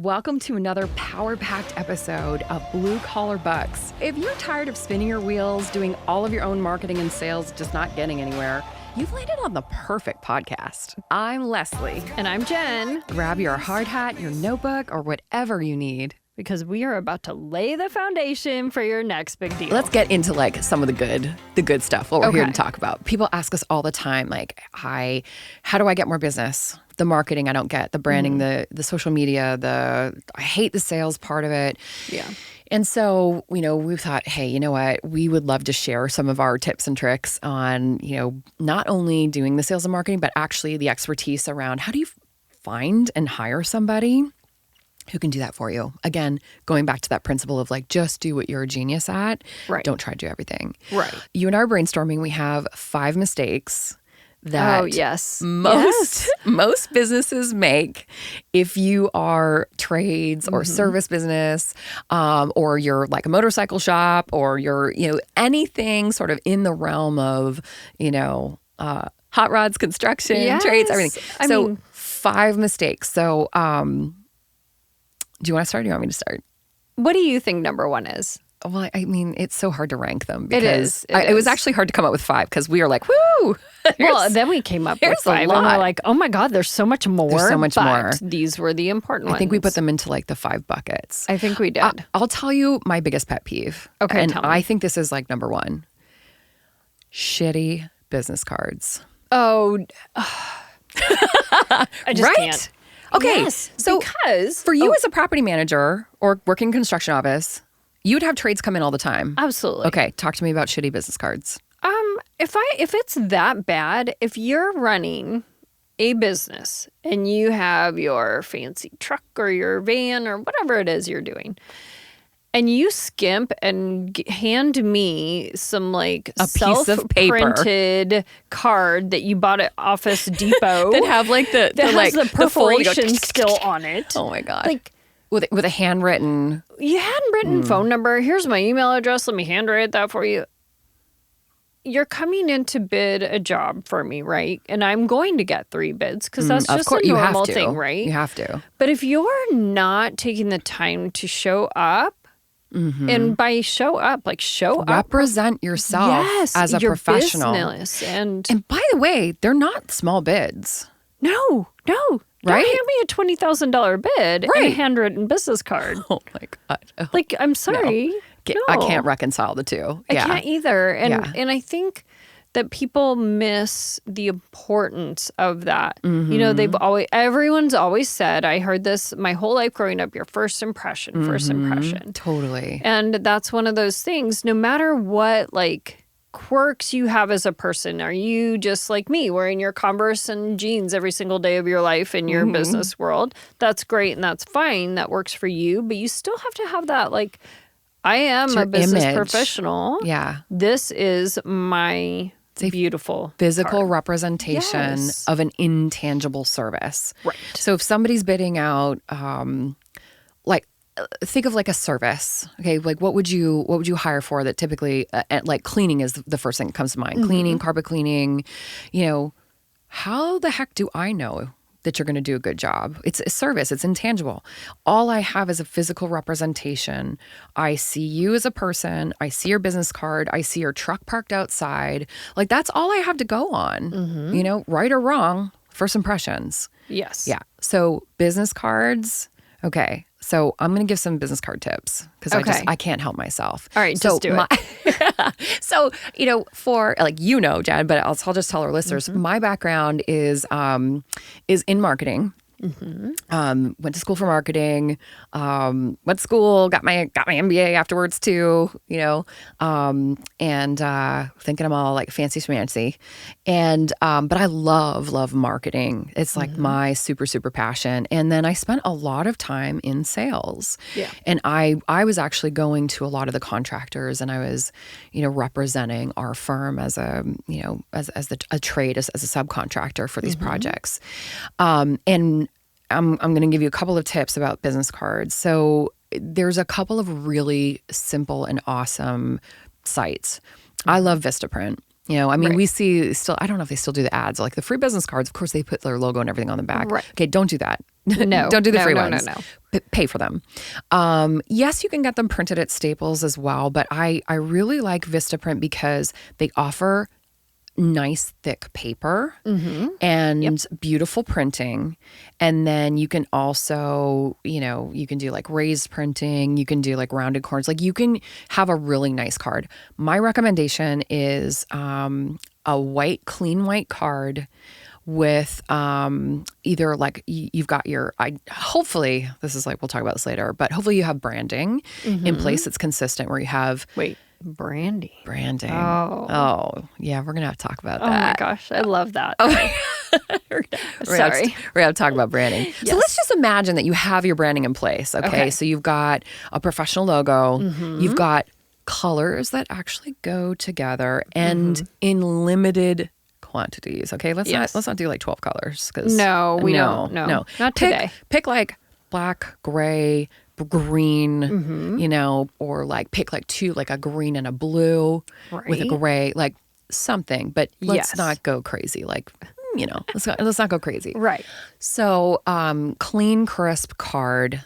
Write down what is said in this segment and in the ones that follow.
Welcome to another power-packed episode of Blue Collar Bucks. If you're tired of spinning your wheels, doing all of your own marketing and sales, just not getting anywhere, you've landed on the perfect podcast. I'm Leslie. And I'm Jen. Grab your hard hat, your notebook, or whatever you need. Because we are about to lay the foundation for your next big deal. Let's get into like some of the good stuff, what we're here to talk about. People ask us all the time, like, how do I get more business? The marketing I don't get, the branding, the social media, I hate the sales part of it. Yeah. And so, we thought, hey, you know what? We would love to share some of our tips and tricks on, not only doing the sales and marketing, but actually the expertise around how do you find and hire somebody who can do that for you. Again, going back to that principle of like, just do what you're a genius at. Right. Don't try to do everything. Right. You and I are brainstorming. We have 5 mistakes that most businesses make if you are trades or service business, or you're like a motorcycle shop, or you're, anything sort of in the realm of, hot rods, construction, trades, everything. I mean, 5 mistakes. So, do you want to start or do you want me to start? What do you think number 1 is? Well, I mean, it's so hard to rank them because it was actually hard to come up with 5 because we were like, woo! Well, then we came up with 5 and we're like, oh my God, there's so much more. There's so much more. These were the important ones. I think we put them into like the 5 buckets. I think we did. I'll tell you my biggest pet peeve. Okay, and tell me. I think this is like number 1. Shitty business cards. Oh, I just can't. Okay, yes, so because for you as a property manager or working in construction office, you would have trades come in all the time. Absolutely. Okay, talk to me about shitty business cards. If it's that bad, if you're running a business and you have your fancy truck or your van or whatever it is you're doing, and you skimp and hand me some like a piece of paper, self-printed card that you bought at Office Depot that have like that has the perforation still on it. Oh my God! Like with a handwritten phone number. Here's my email address. Let me handwrite that for you. You're coming in to bid a job for me, right? And I'm going to get 3 bids because that's just a normal thing, right? You have to. But if you're not taking the time to show up, and by show up, like show up. Represent yourself as a professional. Business. And by the way, they're not small bids. No. Right? Don't hand me a $20,000 bid and a handwritten business card. Oh my God. Like, I'm sorry. No. I can't reconcile the two. I can't either. And I think that people miss the importance of that. Everyone's always said, I heard this my whole life growing up, your first impression. Totally. And that's one of those things, no matter what, like, quirks you have as a person. Are you just like me, wearing your Converse and jeans every single day of your life in your business world? That's great and that's fine. That works for you. But you still have to have that, like, I am a business professional. Yeah. This is my beautiful physical card. Representation of an intangible service. Right. So if somebody's bidding out, think of like a service. Okay, like what would you hire for that typically like cleaning is the first thing that comes to mind. Cleaning, carpet cleaning. How the heck do I know that you're going to do a good job? It's a service. It's intangible. All I have is a physical representation. I see you as a person. I see your business card. I see your truck parked outside. Like that's all I have to go on. Right or wrong, first impressions. Yes. Yeah. So business cards. Okay. So I'm going to give some business card tips because I can't help myself. All right, just do it. So, for Jen, but I'll just tell our listeners, my background is in marketing. Went to school for marketing, went to school, got my MBA afterwards too, and thinking I'm all like fancy schmancy. And, but I love marketing. It's like my super, super passion. And then I spent a lot of time in sales. Yeah. And I was actually going to a lot of the contractors and I was, representing our firm as a trade, as a subcontractor for these projects. And I'm going to give you a couple of tips about business cards. So there's a couple of really simple and awesome sites. I love Vistaprint. You know, I mean, Right. we see still, I don't know if they still do the ads, like the free business cards. Of course, they put their logo and everything on the back. Right. Okay, don't do that. No. Don't do the free no, ones. No. Pay for them. Yes, you can get them printed at Staples as well, but I really like Vistaprint because they offer nice thick paper and beautiful printing. And then you can also, you know, you can do like raised printing, you can do like rounded corners, like you can have a really nice card. My recommendation is a clean white card with either like you've got hopefully, this is like, we'll talk about this later, but hopefully you have branding in place that's consistent where you have Branding. Oh, yeah, we're gonna have to talk about that. Oh my gosh, I love that. Sorry. We're going to talk about branding. Yes. So let's just imagine that you have your branding in place. Okay. So you've got a professional logo, you've got colors that actually go together and in limited quantities. Okay. Let's not do like 12 colors. No, we don't. No, not today. Pick like black, gray, green, you know, or like pick like two, like a green and a blue with a gray, like something, but let's not go crazy. Like, you know, let's not go crazy. Right. So, clean, crisp card,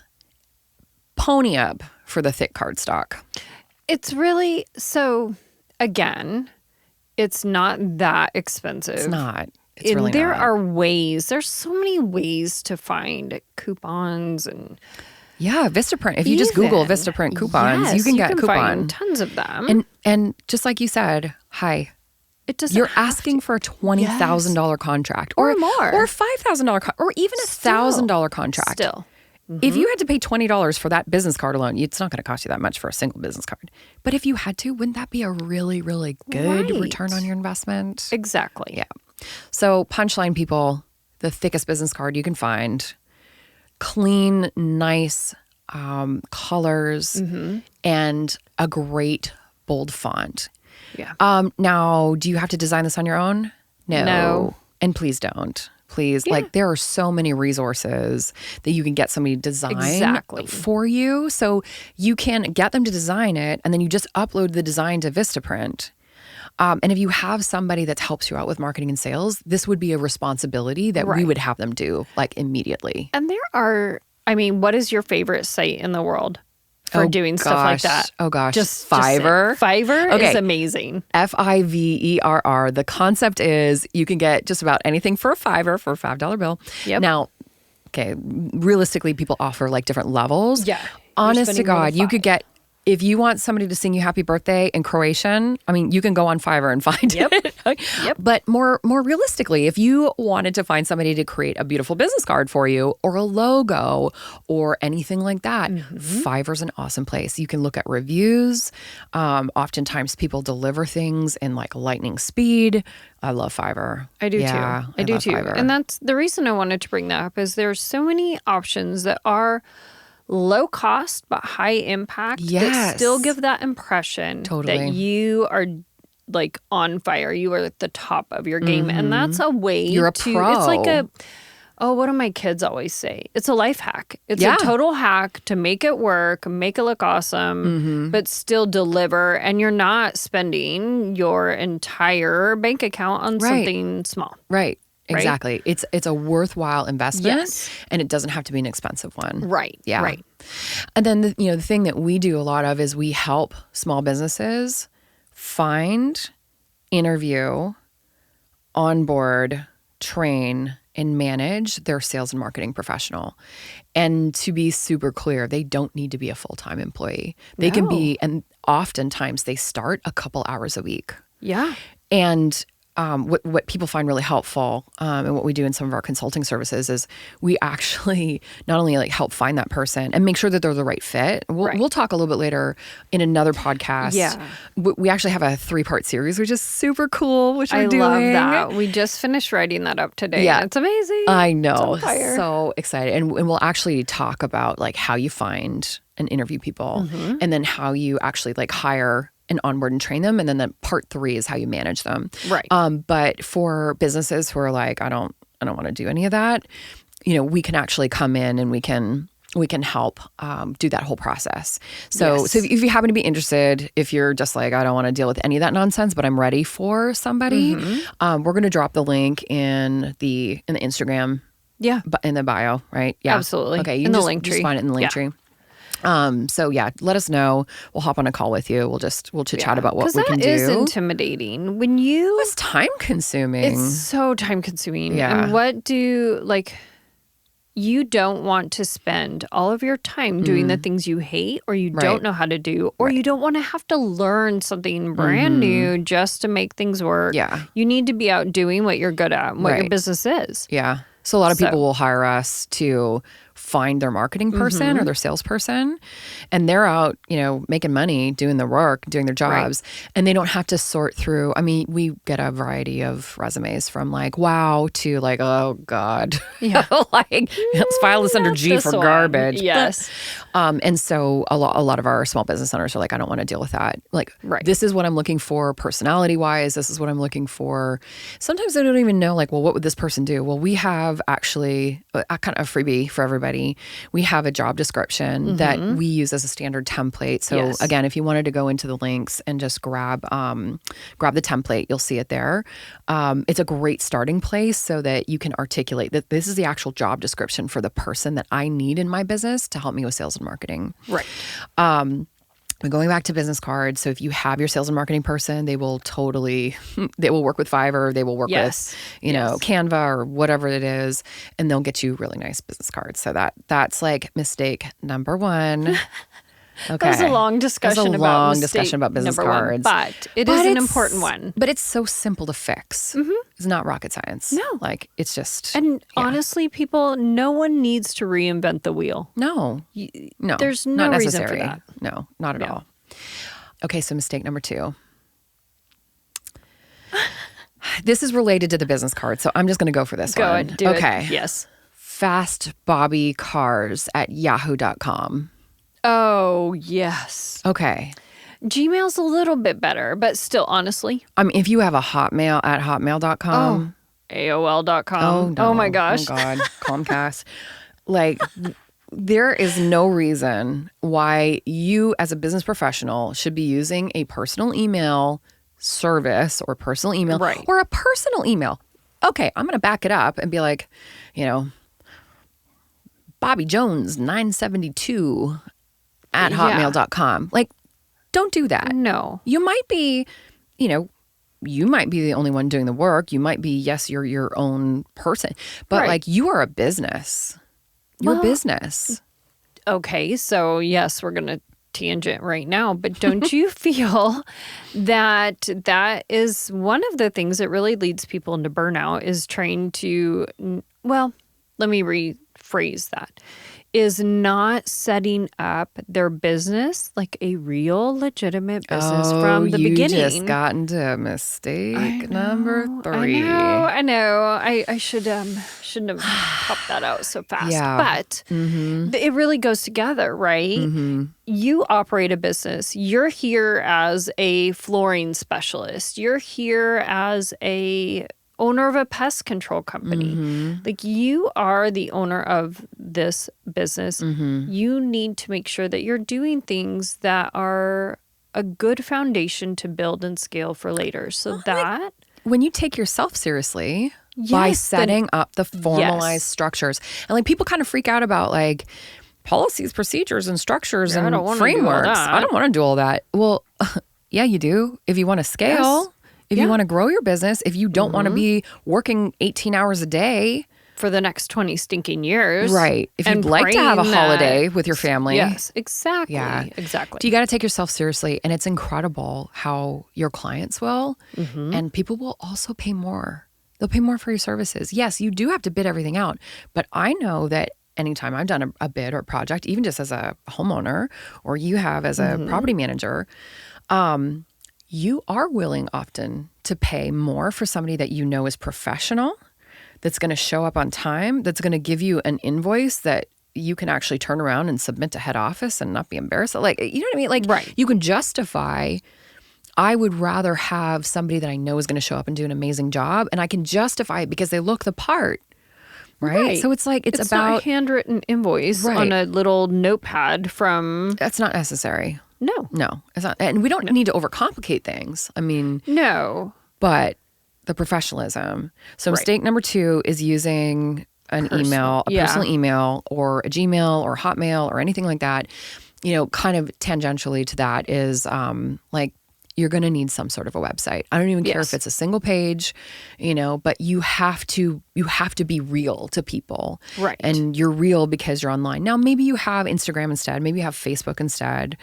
pony up for the thick cardstock. It's really, so again, it's not that expensive. It's not. It's really there not. are ways. There's so many ways to find coupons and yeah, Vistaprint. If you just Google Vistaprint coupons, you can get a coupon. Find tons of them. And just like you said, hi. It doesn't. You're asking for a $20,000 contract or more, or $5,000, or even a $1,000 contract. Still, if you had to pay $20 for that business card alone, it's not going to cost you that much for a single business card. But if you had to, wouldn't that be a really, really good return on your investment? Exactly. Yeah. So punchline, people, the thickest business card you can find, clean, nice colors, and a great bold font. Yeah. Now, do you have to design this on your own? No. And please don't. Please. Yeah. Like, there are so many resources that you can get somebody to design for you. So you can get them to design it, and then you just upload the design to Vistaprint. And if you have somebody that helps you out with marketing and sales, this would be a responsibility that we would have them do like immediately. And there are, I mean, what is your favorite site in the world for doing stuff like that? Oh gosh. Just Fiverr. Fiverr is amazing. Fiverr. The concept is you can get just about anything for a $5 for a $5 bill. Yep. Now, okay, realistically, people offer like different levels. Yeah. Honest to God, you could get, if you want somebody to sing you happy birthday in Croatian, I mean, you can go on Fiverr and find it. Yep. But more realistically, if you wanted to find somebody to create a beautiful business card for you or a logo or anything like that, Fiverr's an awesome place. You can look at reviews. Oftentimes people deliver things in like lightning speed. I love Fiverr. I do too. I do too. Fiverr. And that's the reason I wanted to bring that up is there's so many options that are low cost but high impact that still give that impression that you are like on fire. You are at the top of your game. And that's a way You're a pro. It's like what do my kids always say? It's a life hack. It's a total hack to make it work, make it look awesome, but still deliver. And you're not spending your entire bank account on something small. Right. Exactly. It's a worthwhile investment, and it doesn't have to be an expensive one. Right. Yeah. Right. And then the thing that we do a lot of is we help small businesses find, interview, onboard, train, and manage their sales and marketing professional. And to be super clear, they don't need to be a full-time employee. They can be, and oftentimes they start a couple hours a week. Yeah. And what people find really helpful, and what we do in some of our consulting services is we actually not only like help find that person and make sure that they're the right fit. We'll talk a little bit later in another podcast. Yeah. We actually have a 3-part series, which is super cool, which we're doing. I love that. We just finished writing that up today. Yeah. It's amazing. I know. It's on fire. So excited. And we'll actually talk about like how you find and interview people, and then how you actually like hire and onboard and train them. And then the part 3 is how you manage them. Right. But for businesses who are like, I don't want to do any of that, we can actually come in and we can we can help do that whole process. So, Yes. so if you happen to be interested, if you're just like, I don't want to deal with any of that nonsense, but I'm ready for somebody, we're going to drop the link in the Instagram, Yeah. in the bio, right? Yeah, Absolutely. Okay, you In can the just, link just tree. find it in the link Yeah. tree. So yeah, let us know. We'll hop on a call with you. We'll chit chat about what we can do. Because that is intimidating. When you, It's time consuming. it's so time consuming. Yeah. And you don't want to spend all of your time doing the things you hate or you don't know how to do, or you don't want to have to learn something brand new just to make things work. Yeah. You need to be out doing what you're good at and what your Right. business is. Yeah. So a lot of So- people will hire us to find their marketing person or their salesperson, and they're out, making money, doing the work, doing their jobs, and they don't have to sort through. I mean, we get a variety of resumes from like, wow, to like, oh God. Yeah. Like, let's file this under G This for one. garbage. Yes. And so a lot of our small business owners are like, I don't want to deal with that. Like, Right. this is what I'm looking for personality wise. This is what I'm looking for. Sometimes they don't even know, like, well, what would this person do? Well, we have actually a kind of freebie for everybody. We have a job description that we use as a standard template. So Yes. again, if you wanted to go into the links and just grab the template, you'll see it there. It's a great starting place so that you can articulate that this is the actual job description for the person that I need in my business to help me with sales and marketing. Right. But going back to business cards, so if you have your sales and marketing person, they will work with Fiverr, they will work Yes. with, Yes. Canva or whatever it is, and they'll get you really nice business cards. So that's like mistake number one. Okay. That was a long discussion That's a about long mistake discussion about business number one, cards. but it is an important one. But it's so simple to fix. It's not rocket science. No. Like, it's just. And yeah. honestly, people, no one needs to reinvent the wheel. No. No. There's no not reason for necessary. that. No, not at all. Okay, so mistake number 2. This is related to the business card, so I'm just going to go for this Go one. ahead, do okay. it. Yes. fastbobbycars@yahoo.com. Oh, yes. Okay. Gmail's a little bit better, but still, honestly. I mean, if you have a Hotmail at hotmail.com. AOL.com. Oh, no. Oh, my gosh. Oh, God. Comcast. Like, there is no reason why you as a business professional should be using a personal email service or personal email Right. or a personal email. Okay, I'm going to back it up and be like, Bobby Jones 972 at hotmail.com. Like, don't do that. No. You might be, you might be the only one doing the work. You might be, yes, you're your own person, but Right. like, you are a business. You're a Well, business. Okay, so yes, we're going to tangent right now, but don't you feel that that is one of the things that really leads people into burnout is trying to, well, let me rephrase that, is not setting up their business like a real legitimate business from the beginning. You just got into mistake number 3. I know. I shouldn't have popped that out so fast. Yeah. But it really goes together, right? You operate a business. You're here as a flooring specialist. You're here as a owner of a pest control company. Like, you are the owner of this business. You need to make sure that you're doing things that are a good foundation to build and scale for later. So that When you take yourself seriously by Yes, then- setting up the formalized Yes. structures, and like, people kind of freak out about like policies, procedures, and structures Yeah, I and don't wanna do all frameworks. that. I don't want to do all that. Well, yeah, you do. If you want to scale, Yes. if Yeah. you want to grow your business, if you don't want to be working 18 hours a day, for the next 20 stinking years. right? If and you'd like to have a praying that- holiday with your family, Yes, exactly. Yeah. Exactly. you got to take yourself seriously. And it's incredible how your clients will, and people will also pay more. They'll pay more for your services. Yes, you do have to bid everything out. But I know that anytime I've done a bid or project, even just as a homeowner, or you have as a property manager, you are willing often to pay more for somebody that you know is professional, that's going to show up on time, that's going to give you an invoice that you can actually turn around and submit to head office and not be embarrassed. Like, you know what I mean? Like, Right. you can justify, I would rather have somebody that I know is going to show up and do an amazing job, and I can justify it because they look the part. right? So it's like, it's not about, a handwritten invoice on a little notepad from. that's not necessary. No, It's not. And we don't need to overcomplicate things. I mean, no. but the professionalism. So mistake number 2 is using an email, a personal email, or a Gmail or Hotmail or anything like that. You know, kind of tangentially to that is like, you're going to need some sort of a website. I don't even care if it's a single page, you know, but you have to be real to people. Right. And you're real because you're online. Now, maybe you have Instagram instead. Maybe you have Facebook instead.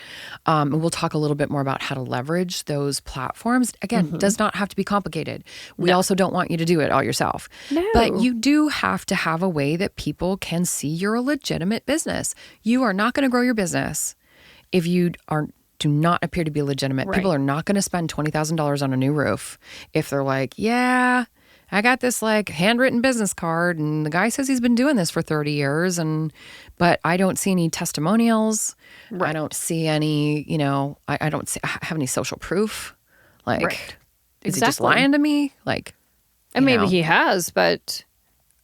And we'll talk a little bit more about how to leverage those platforms. Again, does not have to be complicated. We also don't want you to do it all yourself. No. But you do have to have a way that people can see you're a legitimate business. You are not going to grow your business if you do not appear to be legitimate. People are not going to spend $20,000 on a new roof if they're like, yeah, I got this like handwritten business card and the guy says he's been doing this for 30 years but I don't see any testimonials. I don't see any, you know, I don't have any social proof. Like, is he just lying to me? Like, and maybe he has, but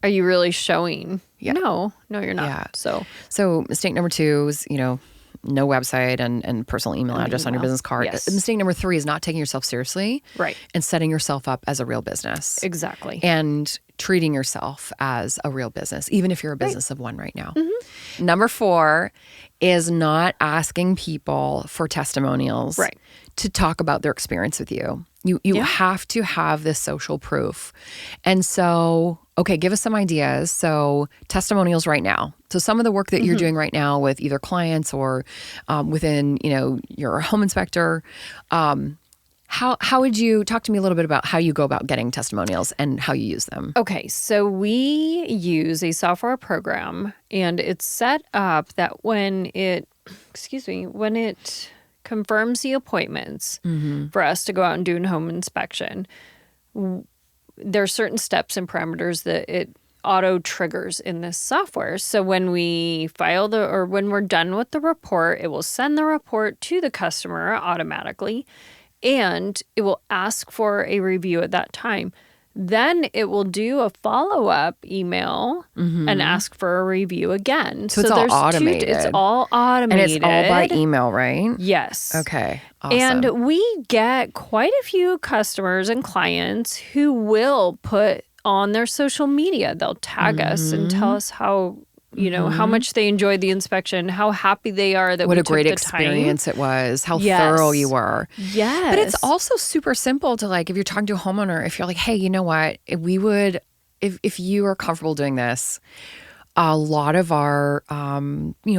are you really showing? Yeah. No, you're not. Yeah. So mistake number 2 is, you know, no website and personal email address on your business card. Yes. Mistake number 3 is not taking yourself seriously. Right. And setting yourself up as a real business. Exactly. And treating yourself as a real business, even if you're a business of one right now. Number 4 is not asking people for testimonials to talk about their experience with you. You have to have this social proof. And so, okay, give us some ideas. So testimonials right now. So some of the work that you're doing right now with either clients or within, you know, your home inspector, how would you talk to me a little bit about how you go about getting testimonials and how you use them? Okay, so we use a software program and it's set up that when it confirms the appointments for us to go out and do a home inspection, there are certain steps and parameters that it auto triggers in this software. So when we when we're done with the report, it will send the report to the customer automatically, and it will ask for a review at that time. Then it will do a follow-up email and ask for a review again. So it's all automated. It's all automated. And it's all by email, right? Yes. Okay. Awesome. And we get quite a few customers and clients who will put on their social media. They'll tag us and tell us how, you know, how much they enjoyed the inspection, how happy they are that what we a great took the experience time. it was, how thorough you were. Yes. But it's also super simple to, like, if you're talking to a homeowner, if you're like, hey, you know what, if you are comfortable doing this, a lot of our,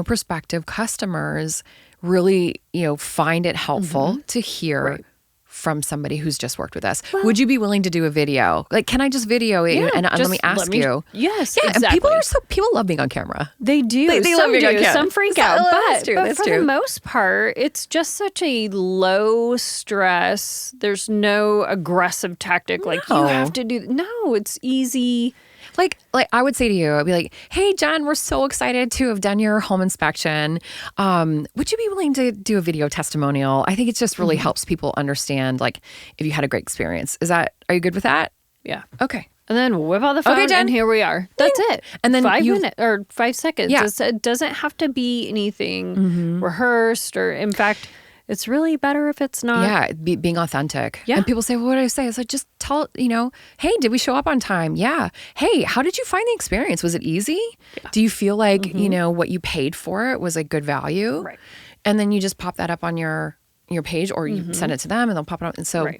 prospective customers really, find it helpful to hear from somebody who's just worked with us. Would you be willing to do a video? Like, can I just video it? And let me ask you. Yes, yeah, exactly. And people love being on camera. They do. They love being on camera. Some freak out. But That's for true. the most part, it's just such a low stress. There's no aggressive tactic. Like, you have to do. No, it's easy. Like I would say to you, I'd be like, hey, John, we're so excited to have done your home inspection. Would you be willing to do a video testimonial? I think it just really helps people understand, like, if you had a great experience. Are you good with that? Yeah. Okay. And then whip out the phone, and here we are. That's it. And then 5 minutes or 5 seconds. Yeah. It doesn't have to be anything rehearsed, or in fact, it's really better if it's not. Yeah, being authentic. Yeah. And people say, well, what did I say? It's like, just tell, hey, did we show up on time? Yeah. Hey, how did you find the experience? Was it easy? Yeah. Do you feel like, what you paid for it was a good value? Right. And then you just pop that up on your page, or you send it to them and they'll pop it up. And so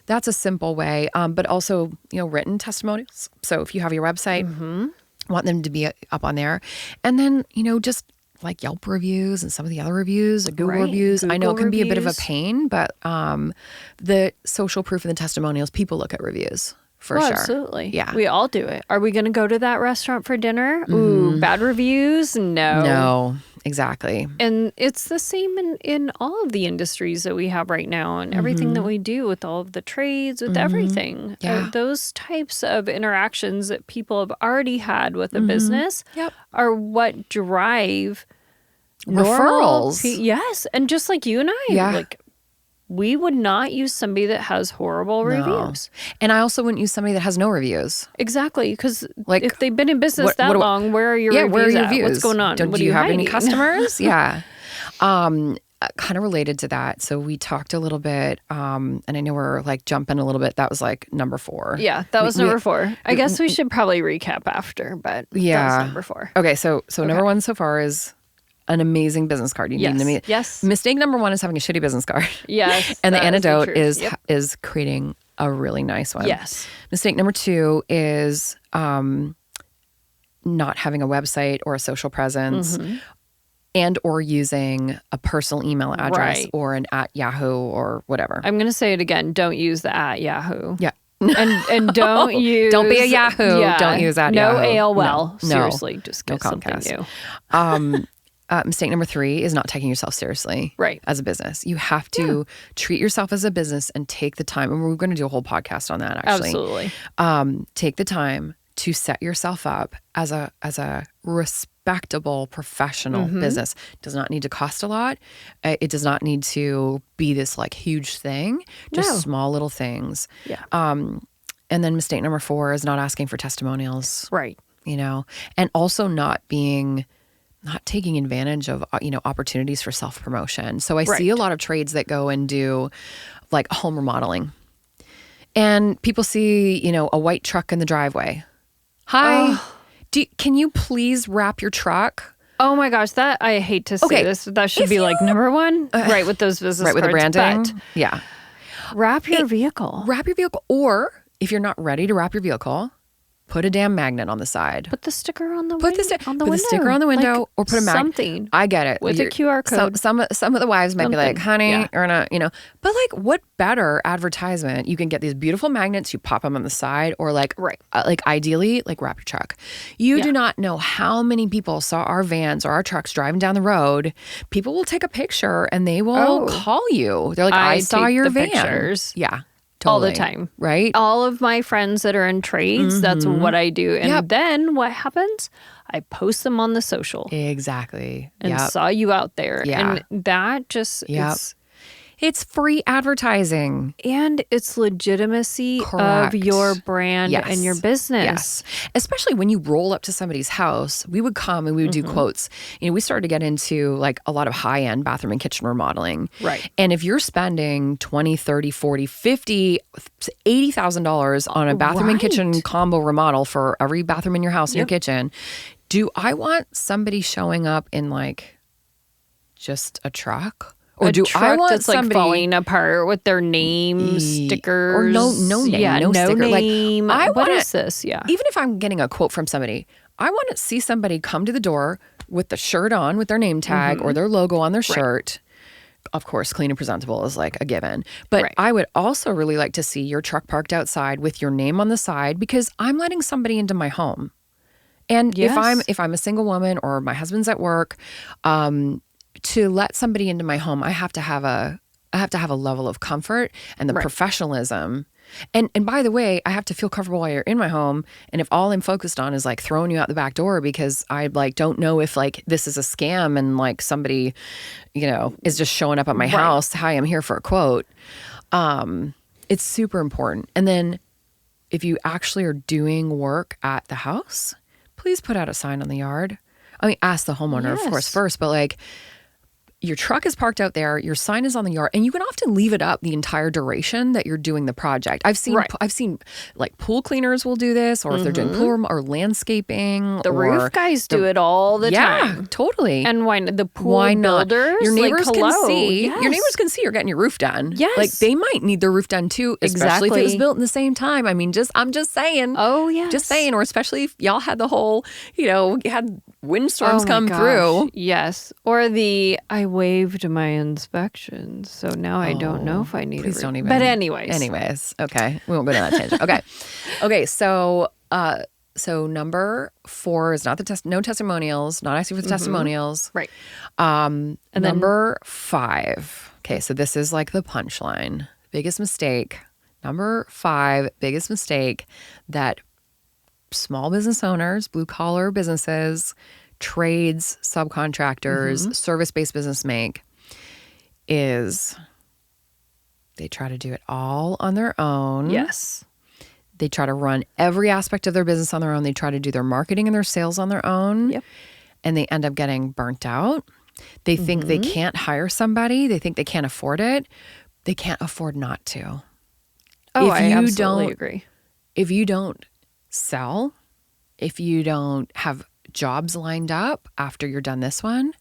that's a simple way. But also, written testimonials. So if you have your website, want them to be up on there. And then, just like Yelp reviews and some of the other reviews, like Google reviews. I know it can be a bit of a pain, but the social proof and the testimonials, people look at reviews for sure. Absolutely. Yeah. We all do it. Are we going to go to that restaurant for dinner? Ooh, bad reviews? No, exactly. And it's the same in all of the industries that we have right now, and everything that we do with all of the trades, with everything. Yeah. Those types of interactions that people have already had with a business are what drive referrals. Yes. And just like you and I, like, we would not use somebody that has horrible reviews. And I also wouldn't use somebody that has no reviews. Exactly, because Like, if they've been in business that long, where are your yeah, reviews where are your at? reviews? What's going on? Do you have any customers? Yeah. Kind of related to that. So we talked a little bit, and I know we're like jumping a little bit. That was like number 4. Yeah, that was number 4. I guess we should probably recap after, but yeah, that was number 4. Okay, so number 1 so far is an amazing business card. You need to Yes. Mistake number 1 is having a shitty business card. Yes. And the antidote is creating a really nice one. Yes. Mistake number 2 is not having a website or a social presence. And or using a personal email address or an @Yahoo or whatever. I'm going to say it again. Don't use the @Yahoo. Yeah. And don't use... Don't be a Yahoo. Yeah, Don't use @Yahoo. No AOL. No. Seriously, just No get something Comcast. new. Mistake number 3 is not taking yourself seriously as a business. You have to treat yourself as a business and take the time. And we're going to do a whole podcast on that, actually. Absolutely. Take the time to set yourself up as a respectable professional business. It does not need to cost a lot. It does not need to be this like huge thing. Just small little things. Yeah. And then mistake number 4 is not asking for testimonials. Right. You know, and also not taking advantage of, opportunities for self-promotion. So I see a lot of trades that go and do like home remodeling. And people see, a white truck in the driveway. Hi, can you please wrap your truck? Oh my gosh, that I hate to say this. That should be like number 1, right? With those business cards, with the branding. But wrap your vehicle. Wrap your vehicle, or if you're not ready to wrap your vehicle, put a damn magnet on the side. Put the sticker on the Put the sticker on the window, like, or put a magnet. Something. I get it. With a QR code. Some of the wives might be like, honey, or not, But like, what better advertisement? You can get these beautiful magnets. You pop them on the side, or like ideally, like wrap your truck. You do not know how many people saw our vans or our trucks driving down the road. People will take a picture and they will call you. They're like, I saw your van. Pictures. Yeah. Totally. All the time. Right? All of my friends that are in trades, that's what I do. And then what happens? I post them on the social. Exactly. And saw you out there. Yeah. And that just it's free advertising. And it's legitimacy of your brand and your business. Yes. Especially when you roll up to somebody's house, we would come and we would do quotes. We started to get into like a lot of high-end bathroom and kitchen remodeling. Right. And if you're spending $20, $30, $40, $50, $80,000 on a bathroom and kitchen combo remodel for every bathroom in your house and your kitchen, do I want somebody showing up in like just a truck? Or do I want that's somebody like falling apart with their name stickers or no name, no sticker? Name. Like, what is this? Yeah. Even if I'm getting a quote from somebody, I want to see somebody come to the door with the shirt on, with their name tag or their logo on their shirt. Of course, clean and presentable is like a given. But I would also really like to see your truck parked outside with your name on the side, because I'm letting somebody into my home. And if I'm a single woman or my husband's at work, to let somebody into my home, I have to have a level of comfort and the professionalism. And by the way, I have to feel comfortable while you're in my home. And if all I'm focused on is like throwing you out the back door because I like don't know if like this is a scam and like somebody, is just showing up at my house, hi, I'm here for a quote. It's super important. And then if you actually are doing work at the house, please put out a sign on the yard. I mean, ask the homeowner, of course, first, but like, your truck is parked out there, your sign is on the yard, and you can often leave it up the entire duration that you're doing the project. I've seen like pool cleaners will do this, or if they're doing pool or landscaping. The roof guys do it all the time. Yeah, totally. And why the pool builders? Your neighbors like, can see. Yes. Your neighbors can see you're getting your roof done. Yes. Like they might need their roof done too, especially if it was built in the same time. I mean, I'm just saying. Oh yeah. Just saying, or especially if y'all had the whole, you had windstorms come through. Yes. Or I waived my inspection, so now I don't know if I need please don't even. But anyways, okay, we won't go down that tangent. Okay. So number 4 is not no testimonials, not asking for the testimonials. Right. And number 5. Okay, so this is like the punchline. Biggest mistake. Number 5, biggest mistake that small business owners, blue collar businesses, trades, subcontractors, service-based business make is They try to do it all on their own. Yes. They try to run every aspect of their business on their own. They try to do their marketing and their sales on their own. Yep. And they end up getting burnt out. They think they can't hire somebody. They think they can't afford it. They can't afford not to. Oh, I absolutely agree. If you don't sell, if you don't have jobs lined up after you're done this one,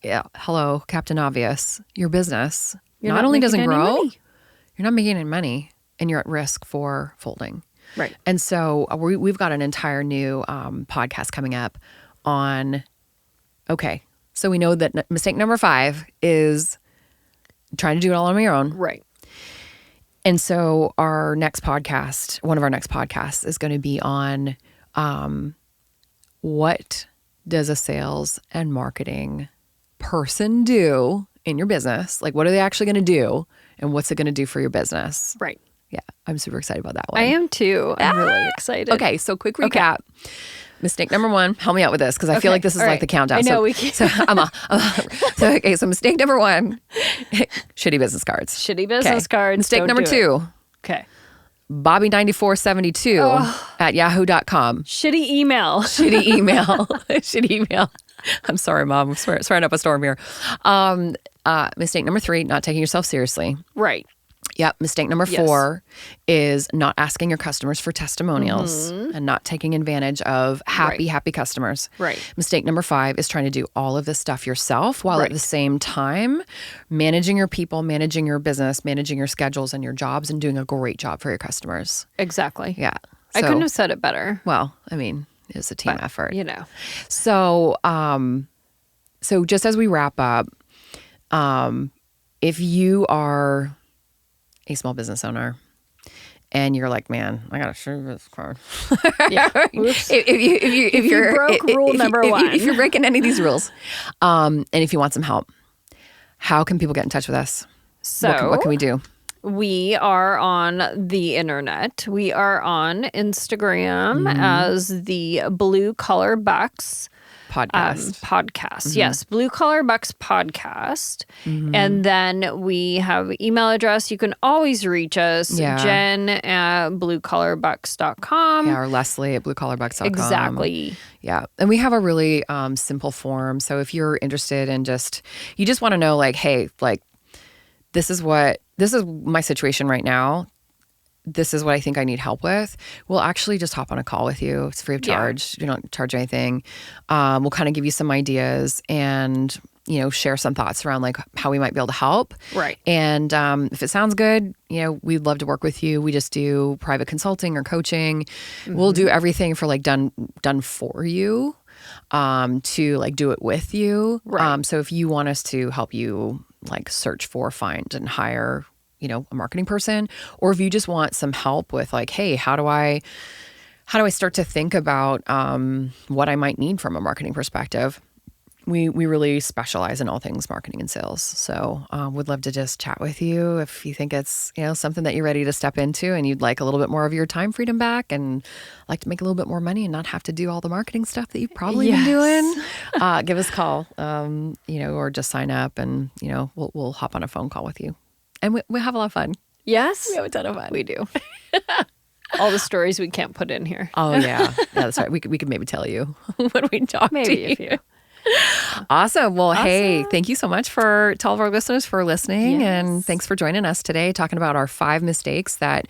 yeah, hello, Captain Obvious, your business not only doesn't grow, you're not making any money, and you're at risk for folding. Right. And so we've got an entire new podcast coming up on, okay, so we know that mistake number 5 is trying to do it all on your own. Right. And so our next podcast, one of our next podcasts is going to be on what does a sales and marketing person do in your business? Like, what are they actually going to do? And what's it going to do for your business? Right. Yeah, I'm super excited about that one. I am too. I'm really excited. Okay, so quick recap. Okay. Mistake number 1, help me out with this because I feel like this is like the countdown. I know we can. So mistake number 1, shitty business cards. Shitty business cards. Mistake number 2. Okay. Bobby9472 at yahoo.com. Shitty email. Shitty email. Shitty email. I'm sorry, Mom. I'm swearing up a storm here. Mistake number 3, not taking yourself seriously. Right. Yep. Mistake number 4 is not asking your customers for testimonials and not taking advantage of happy customers. Right. Mistake number 5 is trying to do all of this stuff yourself while at the same time managing your people, managing your business, managing your schedules and your jobs, and doing a great job for your customers. Exactly. Yeah. I couldn't have said it better. Well, I mean, it was a team effort. You know. So, so just as we wrap up, if you are a small business owner and you're like, man, I got to show this card. Yeah. if you broke rule number 1. If you're breaking any of these rules, and if you want some help, how can people get in touch with us? So what can we do? We are on the internet. We are on Instagram as the Blue Collar Bucks podcast. Yes, Blue Collar Bucks podcast. And then we have email address. You can always reach us, Jen at bluecollarbucks.com. Yeah, or Leslie at bluecollarbucks.com. Exactly. Yeah. And we have a really simple form. So if you're interested in you just want to know like, hey, like, this is my situation right now. This is what I think I need help with. We'll actually just hop on a call with you. It's free of charge. You don't charge anything. We'll kind of give you some ideas and, share some thoughts around like how we might be able to help. Right. And if it sounds good, we'd love to work with you. We just do private consulting or coaching. We'll do everything for like done for you, to like do it with you. Right. So if you want us to help you like search for, find and hire a marketing person, or if you just want some help with like, hey, how do I start to think about what I might need from a marketing perspective? We really specialize in all things marketing and sales. So would love to just chat with you if you think it's something that you're ready to step into and you'd like a little bit more of your time freedom back and like to make a little bit more money and not have to do all the marketing stuff that you've probably been doing. Give us a call, or just sign up and we'll hop on a phone call with you. And we have a lot of fun. Yes. We have a ton of fun. We do. All the stories we can't put in here. Oh, yeah. Yeah, that's right. We could maybe tell you when we talk to you. A few. Awesome. Well, hey, thank you so much to all of our listeners for listening. Yes. And thanks for joining us today, talking about our 5 mistakes that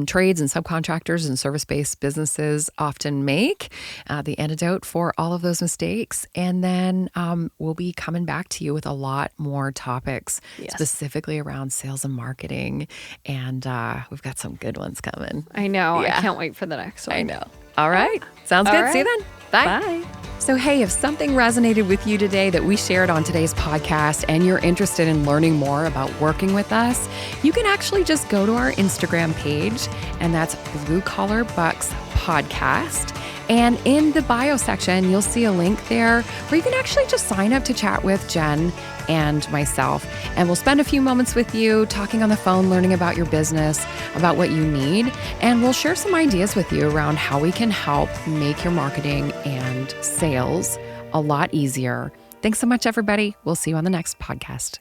trades and subcontractors and service-based businesses often make, the antidote for all of those mistakes. And then we'll be coming back to you with a lot more topics, specifically around sales and marketing. And we've got some good ones coming. I know. Yeah. I can't wait for the next one. I know. All right. Sounds good. Right. See you then. Bye. Bye. So, hey, if something resonated with you today that we shared on today's podcast and you're interested in learning more about working with us, you can actually just go to our Instagram page, and that's Blue Collar Bucks Podcast. And in the bio section, you'll see a link there where you can actually just sign up to chat with Jen and myself. And we'll spend a few moments with you talking on the phone, learning about your business, about what you need. And we'll share some ideas with you around how we can help make your marketing and sales a lot easier. Thanks so much, everybody. We'll see you on the next podcast.